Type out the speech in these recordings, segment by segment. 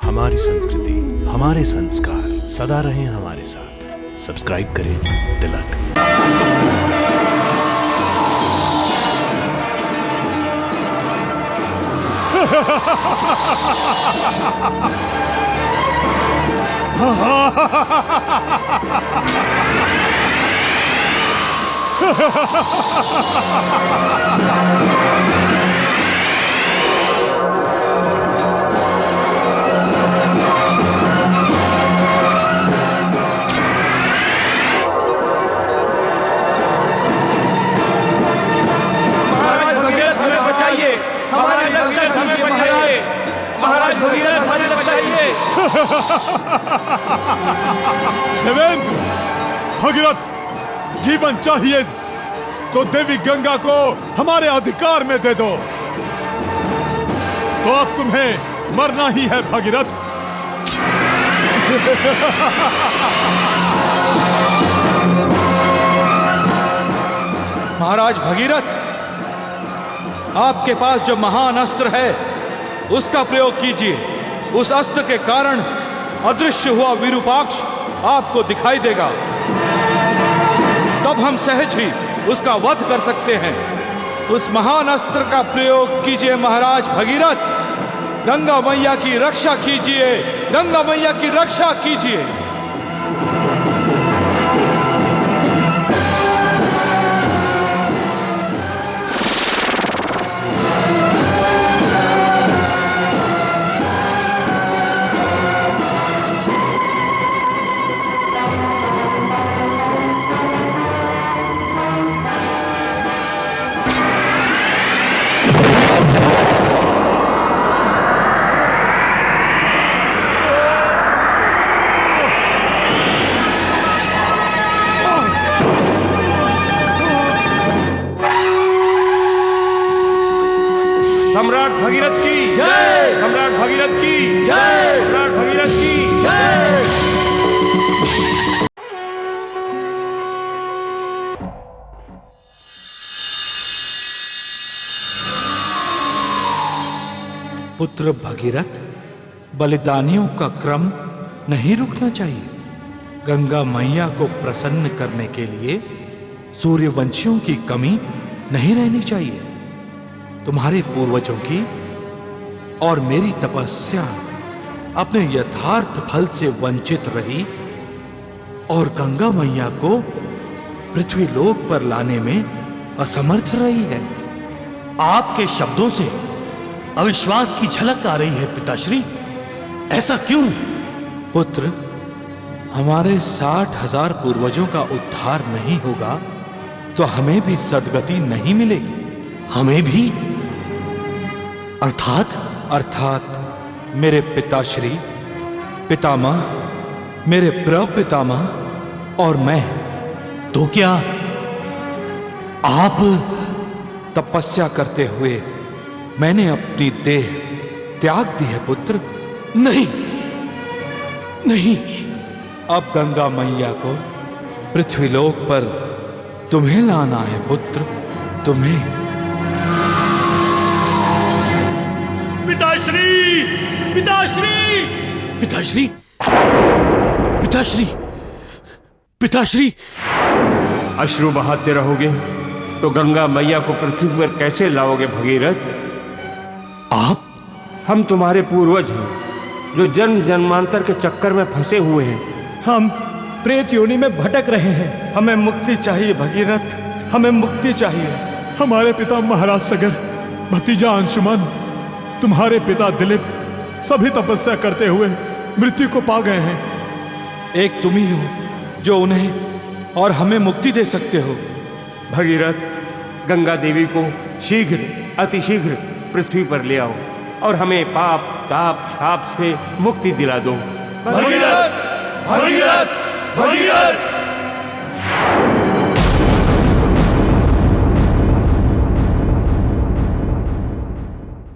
हमारी संस्कृति, हमारे संस्कार सदा रहें हमारे साथ। सब्सक्राइब करें तिलक। हमारे रक्षक हमें बचाइए, महाराज भगीरथ हमें बचाइए। देवेंद्र, भगीरथ जीवन चाहिए तो देवी गंगा को हमारे अधिकार में दे दो। तो अब तुम्हें मरना ही है भगीरथ। महाराज भगीरथ, आपके पास जो महान अस्त्र है उसका प्रयोग कीजिए। उस अस्त्र के कारण अदृश्य हुआ विरूपाक्ष आपको दिखाई देगा, तब हम सहज ही उसका वध कर सकते हैं। उस महान अस्त्र का प्रयोग कीजिए महाराज भगीरथ। गंगा मैया की रक्षा कीजिए, गंगा मैया की रक्षा कीजिए। सम्राट भगीरथ की जय, सम्राट भगीरथ की जय, सम्राट भगीरथ की जय। पुत्र भगीरथ, बलिदानियों का क्रम नहीं रुकना चाहिए। गंगा मैया को प्रसन्न करने के लिए सूर्यवंशियों की कमी नहीं रहनी चाहिए। तुम्हारे पूर्वजों की और मेरी तपस्या अपने यथार्थ फल से वंचित रही और गंगा मैया को पृथ्वी लोक पर लाने में असमर्थ रही है। आपके शब्दों से अविश्वास की झलक आ रही है पिताश्री, ऐसा क्यों? पुत्र, हमारे 60,000 पूर्वजों का उद्धार नहीं होगा तो हमें भी सद्गति नहीं मिलेगी। हमें भी? अर्थात मेरे पिताश्री, पितामह, मेरे प्रपितामह और मैं। तो क्या आप? तपस्या करते हुए मैंने अपनी देह त्याग दी है पुत्र। नहीं नहीं, अब गंगा मैया को पृथ्वीलोक पर तुम्हें लाना है पुत्र, तुम्हें। पिताश्री, पिताश्री, पिताश्री, पिताश्री, पिताश्री। अश्रु बहाते रहोगे तो गंगा मैया को पृथ्वी पर कैसे लाओगे भगीरथ? आप? हम तुम्हारे पूर्वज हैं जो जन्म जन्मांतर के चक्कर में फंसे हुए हैं। हम प्रेत योनि में भटक रहे हैं। हमें मुक्ति चाहिए भगीरथ, हमें मुक्ति चाहिए। हमारे पिता महाराज सगर, भतीजा अंशुमन, तुम्हारे पिता दिलीप सभी तपस्या करते हुए मृत्यु को पा गए हैं। एक तुम ही हो जो उन्हें और हमें मुक्ति दे सकते हो। भगीरथ, गंगा देवी को शीघ्र, अतिशीघ्र पृथ्वी पर ले आओ और हमें पाप, ताप, शाप से मुक्ति दिला दो। भगीरथ, भगीरथ, भगीरथ।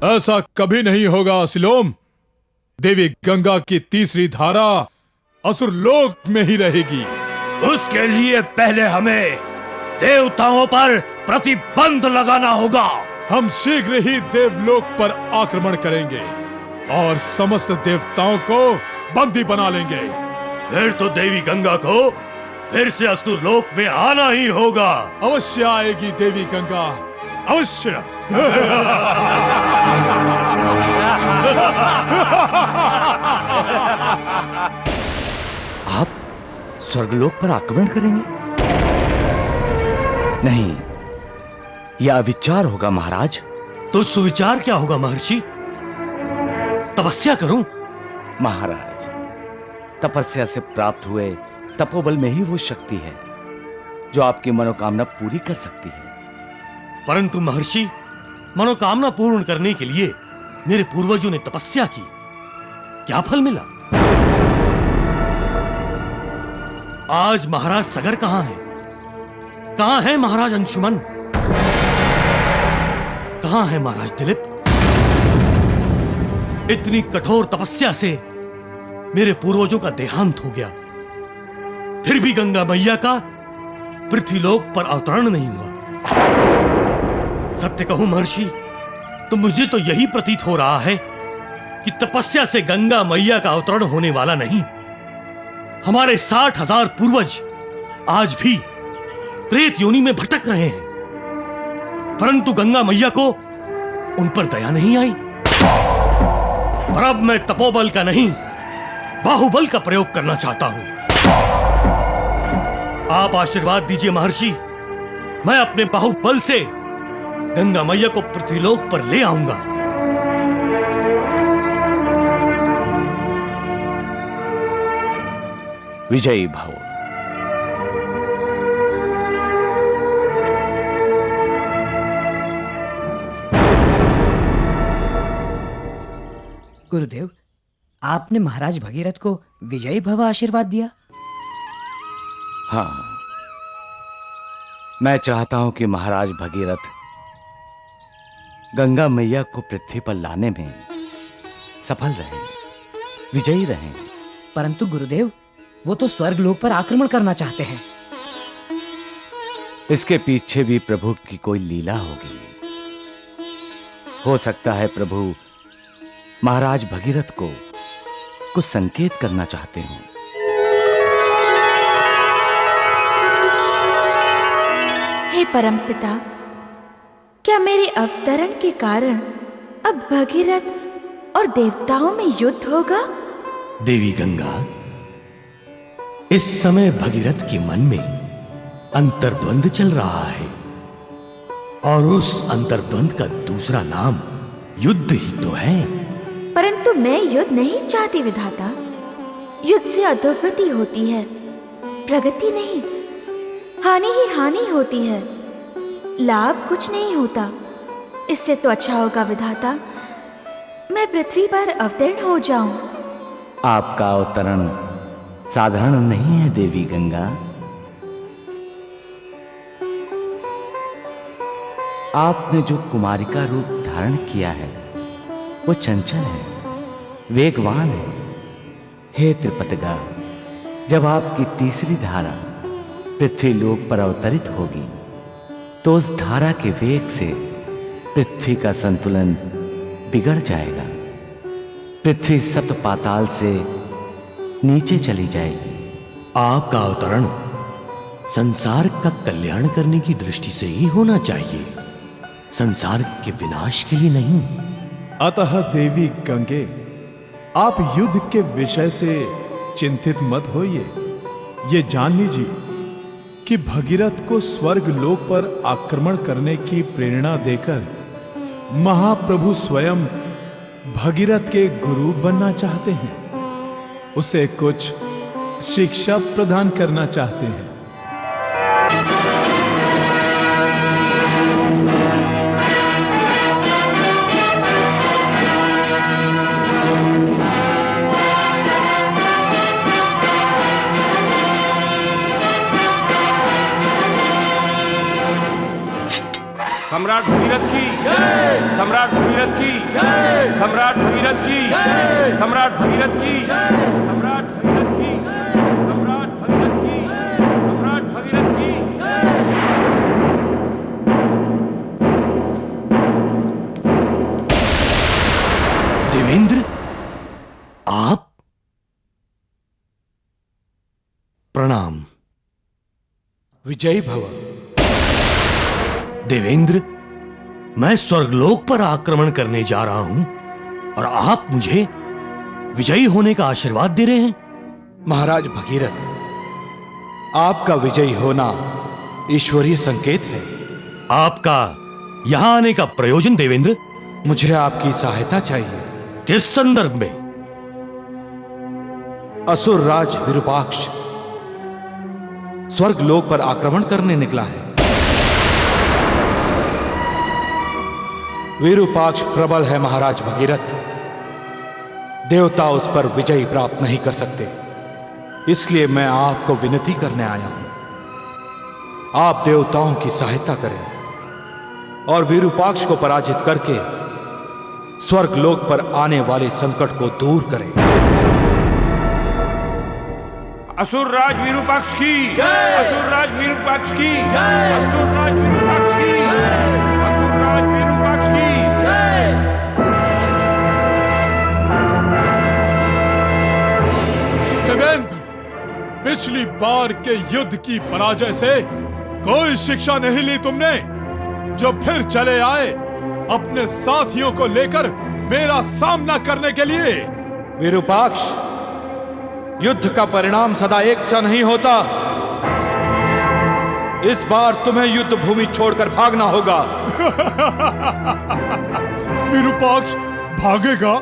ऐसा कभी नहीं होगा सिलोम। देवी गंगा की तीसरी धारा असुर लोक में ही रहेगी। उसके लिए पहले हमें देवताओं पर प्रतिबंध लगाना होगा। हम शीघ्र ही देवलोक पर आक्रमण करेंगे। और समस्त देवताओं को बंदी बना लेंगे। फिर तो देवी गंगा को फिर से असुर लोक में आना ही होगा। अवश्य आएगी देवी गंगा, अवश्य। आप स्वर्गलोक पर आक्रमण करेंगे? नहीं, यह अविचार होगा महाराज। तो सुविचार क्या होगा महर्षि? तपस्या करूं? महाराज, तपस्या से प्राप्त हुए तपोबल में ही वो शक्ति है जो आपकी मनोकामना पूरी कर सकती है। परंतु महर्षि, मनोकामना पूर्ण करने के लिए मेरे पूर्वजों ने तपस्या की, क्या फल मिला? आज महाराज सगर कहां है? कहां है महाराज अंशुमन? कहां है महाराज दिलीप? इतनी कठोर तपस्या से मेरे पूर्वजों का देहांत हो गया, फिर भी गंगा मैया का पृथ्वीलोक पर अवतरण नहीं हुआ। सत्य कहूं महर्षि, तो मुझे तो यही प्रतीत हो रहा है कि तपस्या से गंगा मैया का अवतरण होने वाला नहीं। हमारे 60,000 पूर्वज आज भी प्रेत योनि में भटक रहे हैं, परंतु गंगा मैया को उन पर दया नहीं आई। पर अब मैं तपोबल का नहीं, बाहुबल का प्रयोग करना चाहता हूं। आप आशीर्वाद दीजिए महर्षि, मैं अपने बाहुबल से गंगा मैया को पृथ्वीलोक पर ले आऊंगा। विजयी भव। गुरुदेव, आपने महाराज भगीरथ को विजयी भव आशीर्वाद दिया। हाँ, मैं चाहता हूं कि महाराज भगीरथ गंगा मैया को पृथ्वी पर लाने में सफल रहें, विजयी रहें। परंतु गुरुदेव, वो तो स्वर्गलोक पर आक्रमण करना चाहते हैं। इसके पीछे भी प्रभु की कोई लीला होगी। हो सकता है प्रभु महाराज भगीरथ को कुछ संकेत करना चाहते हो। हे परमपिता, क्या मेरे अवतरण के कारण अब भगीरथ और देवताओं में युद्ध होगा? देवी गंगा, इस समय भगीरथ के मन में अंतर्द्वंद चल रहा है, और उस अंतर्द्वंद का दूसरा नाम युद्ध ही तो है। परंतु मैं युद्ध नहीं चाहती विधाता। युद्ध से अधोगति होती है, प्रगति नहीं। हानि ही हानि होती है, लाभ कुछ नहीं होता। इससे तो अच्छा होगा विधाता, मैं पृथ्वी पर अवतरण हो जाऊं। आपका अवतरण साधारण नहीं है देवी गंगा। आपने जो कुमारिका रूप धारण किया है वो चंचल है, वेगवान है। हे त्रिपतगा, जब आपकी तीसरी धारा पृथ्वी लोक पर अवतरित होगी तो उस धारा के वेग से पृथ्वी का संतुलन बिगड़ जाएगा। पृथ्वी सप्त पाताल से नीचे चली जाएगी। आपका अवतरण संसार का कल्याण करने की दृष्टि से ही होना चाहिए, संसार के विनाश के लिए नहीं। अतः देवी गंगे, आप युद्ध के विषय से चिंतित मत होइए। ये जान लीजिए कि भगीरथ को स्वर्ग लोक पर आक्रमण करने की प्रेरणा देकर महाप्रभु स्वयं भगीरथ के गुरु बनना चाहते हैं, उसे कुछ शिक्षा प्रदान करना चाहते हैं। सम्राट भगीरथ की जय, सम्राट भगीरथ की जय, सम्राट भगीरथ की जय, सम्राट भगीरथ की जय, सम्राट भगीरथ की जय, सम्राट भगीरथ की जय, सम्राट भगीरथ की जय। देवेंद्र, प्रणाम। विजयी भव। देवेंद्र, मैं स्वर्गलोक पर आक्रमण करने जा रहा हूं और आप मुझे विजयी होने का आशीर्वाद दे रहे हैं। महाराज भगीरथ, आपका विजयी होना ईश्वरीय संकेत है। आपका यहां आने का प्रयोजन देवेंद्र? मुझे आपकी सहायता चाहिए। किस संदर्भ में? असुर राज विरूपाक्ष स्वर्ग लोक पर आक्रमण करने निकला है। विरूपाक्ष प्रबल है महाराज भगीरथ, देवता उस पर विजय प्राप्त नहीं कर सकते। इसलिए मैं आपको विनती करने आया हूं, आप देवताओं की सहायता करें और विरूपाक्ष को पराजित करके स्वर्ग लोक पर आने वाले संकट को दूर करें। असुर राज विरूपाक्ष की जय। असुर राज विरूपाक्ष की जय। असुर राज विरूपाक्ष की जय। असुर राज विरूपाक्ष की जय। देवेंद्र, पिछली बार के युद्ध की पराजय से कोई शिक्षा नहीं ली तुमने, जो फिर चले आए अपने साथियों को लेकर मेरा सामना करने के लिए। विरूपाक्ष, युद्ध का परिणाम सदा एक सा नहीं होता। इस बार तुम्हें युद्ध भूमि छोड़कर भागना होगा। विरूपाक्ष भागेगा?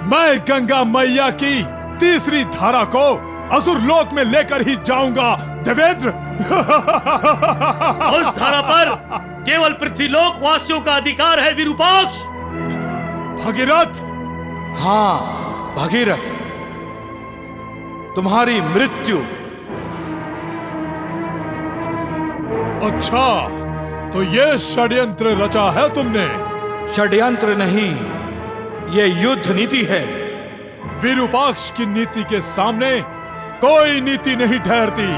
मैं गंगा मैया की तीसरी धारा को असुर लोक में लेकर ही जाऊंगा देवेंद्र। उस धारा पर केवल पृथ्वीलोक वासियों का अधिकार है विरूपाक्ष। भगीरथ। हां भगीरथ, तुम्हारी मृत्यु। अच्छा, तो ये षड्यंत्र रचा है तुमने? षड्यंत्र नहीं, ये युद्ध नीति है। विरूपाक्ष की नीति के सामने कोई नीति नहीं ठहरती।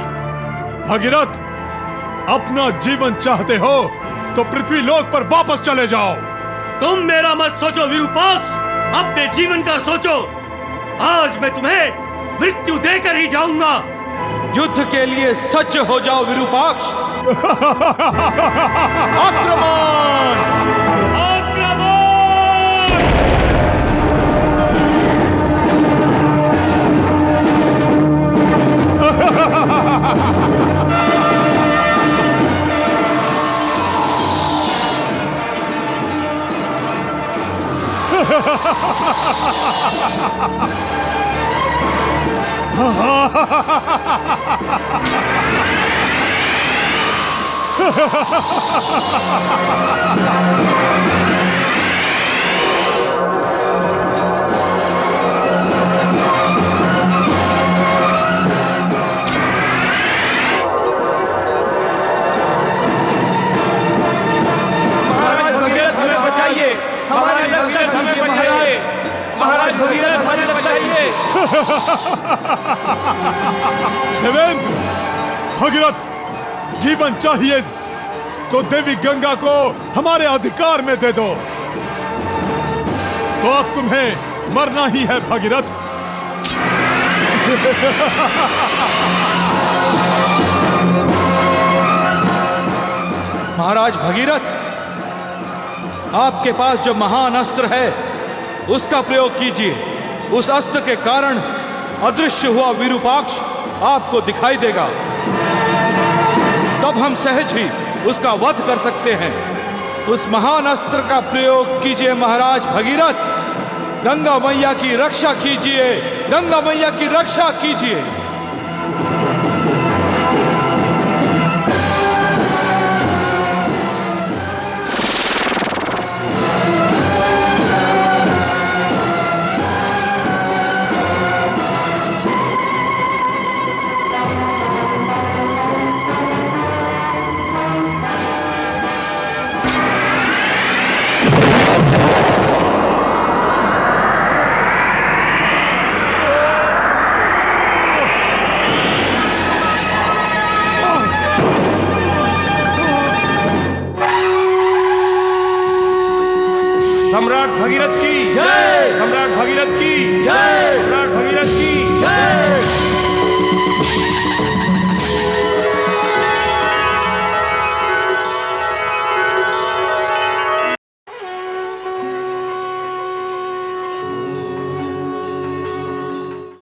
भगीरथ, अपना जीवन चाहते हो तो पृथ्वी लोक पर वापस चले जाओ। तुम मेरा मत सोचो विरूपाक्ष, अपने जीवन का सोचो। आज मैं तुम्हें मृत्यु देकर ही जाऊंगा। युद्ध के लिए सज्ज हो जाओ विरूपाक्ष। आक्रमण! महाराज भगीरथ हमें बचाइए। हमारे रक्षक हमें बचाइए। महाराज भगीरथ हमें बचाइए। देवेंद्र, भगीरथ, जीवन चाहिए तो देवी गंगा को हमारे अधिकार में दे दो। तो अब तुम्हें मरना ही है भगीरथ। महाराज भगीरथ, आपके पास जो महान अस्त्र है उसका प्रयोग कीजिए। उस अस्त्र के कारण अदृश्य हुआ विरूपाक्ष आपको दिखाई देगा, तब हम सहज ही उसका वध कर सकते हैं। उस महान अस्त्र का प्रयोग कीजिए महाराज भगीरथ। गंगा मैया की रक्षा कीजिए। गंगा मैया की रक्षा कीजिए।